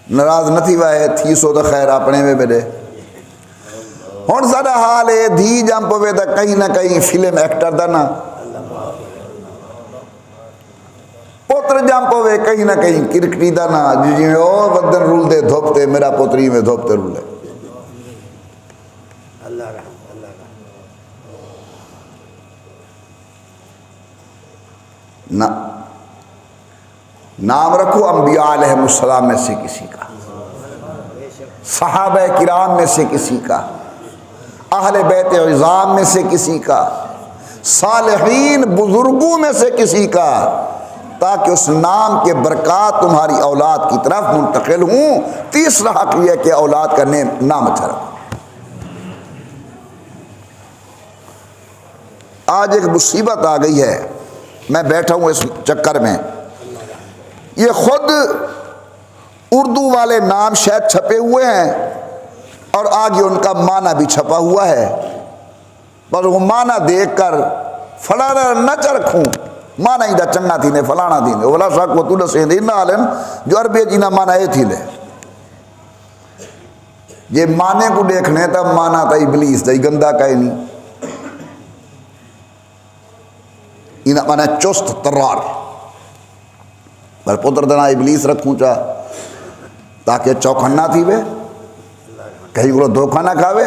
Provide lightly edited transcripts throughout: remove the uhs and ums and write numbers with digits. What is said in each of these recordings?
नाराज नहीं वाए थी सो तो खैर अपने में मेरे हुण साडा हाल है धी जम पवे तो कहीं ना कहीं फिल्म एक्टर दा ना पुत्र जम पवे कहीं ना कहीं क्रिकेटी दा ना जिवें ओ वदन रुलदे धोपते मेरा पुत्री में धोपते रुले ना नाम रखो अंबिया अलैहिस्सलाम में से किसी का, सहाबा किराम में से किसी का, अहले बैत इज़ाम में से किसी का, सालिहीन बुजुर्गों में से किसी का, ताकि उस नाम के बरकत तुम्हारी औलाद की तरफ मुंतकिल हूँ। तीसरा हक यह कि औलाद का नाम अच्छा रखो। आज एक मुसीबत आ गई है, मैं बैठा हूँ इस चक्कर में, ये खुद उर्दू वाले नाम शायद छपे हुए हैं और आगे उनका माना भी छपा हुआ है, पर वो माना देखकर फलाना न चरखूँ माना ही चंगा थी ने फलाना थी ने वला साक वो तुल से ना आलन जो अरबे जी ना माना ये थी ले ये माने को देखने तब माना था इबलीस था गंदा कहे नहीं इना माना चुस्त तर्रार पर पुत्र दना इबलीस रखूँ चा ताकि चौखन्ना थी वे कहीं को धोखा ना खावे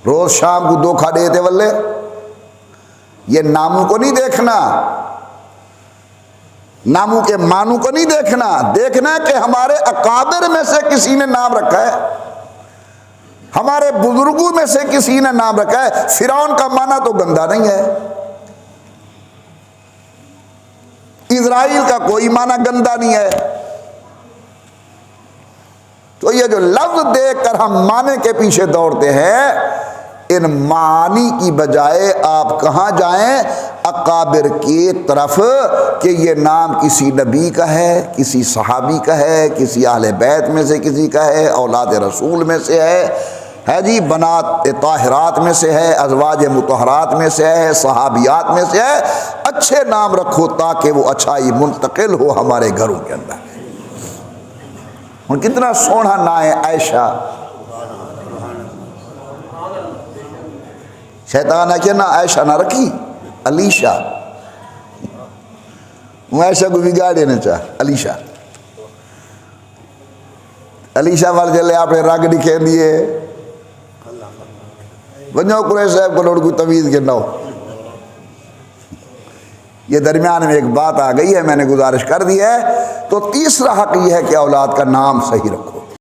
रोज शाम को धोखा देते वल्ले। ये नामों को नहीं देखना, नामों के मानू को नहीं देखना, देखना कि हमारे अकाबिर में से किसी ने नाम रखा है, हमारे बुजुर्गों में से किसी ने नाम रखा है। फिरौन का माना तो गंदा नहीं है, इजराइल का कोई माना गंदा नहीं है। तो ये जो लफ्ज देखकर हम माने के पीछे दौड़ते हैं, इन मानी की बजाय आप कहाँ जाएं, अकाबिर की तरफ कि ये नाम किसी नबी का है, किसी सहाबी का है, किसी अहले बैत में से किसी का है, औलाद रसूल में से है जी, बनात ताहिरात में से है, अज़वाज मुतहरात में से है, सहाबियात में से है। अच्छे नाम रखो ताकि वो अच्छाई मुंतकिल हो हमारे घरों के अंदर। और कितना सोना ना है आयशा, शैतान है कि ना आयशा ना रखी अलीशा, वो आयशा को बिगाड़े न चाह अलीशा अलीशा वाले चले आपने रंग दिखे दिए वनो कुरैश साहब को लोड को तमीज़ के नाओ। ये दरमियान में एक बात आ गई है, मैंने गुजारिश कर दी है। तो तीसरा हक यह है कि औलाद का नाम सही रखो।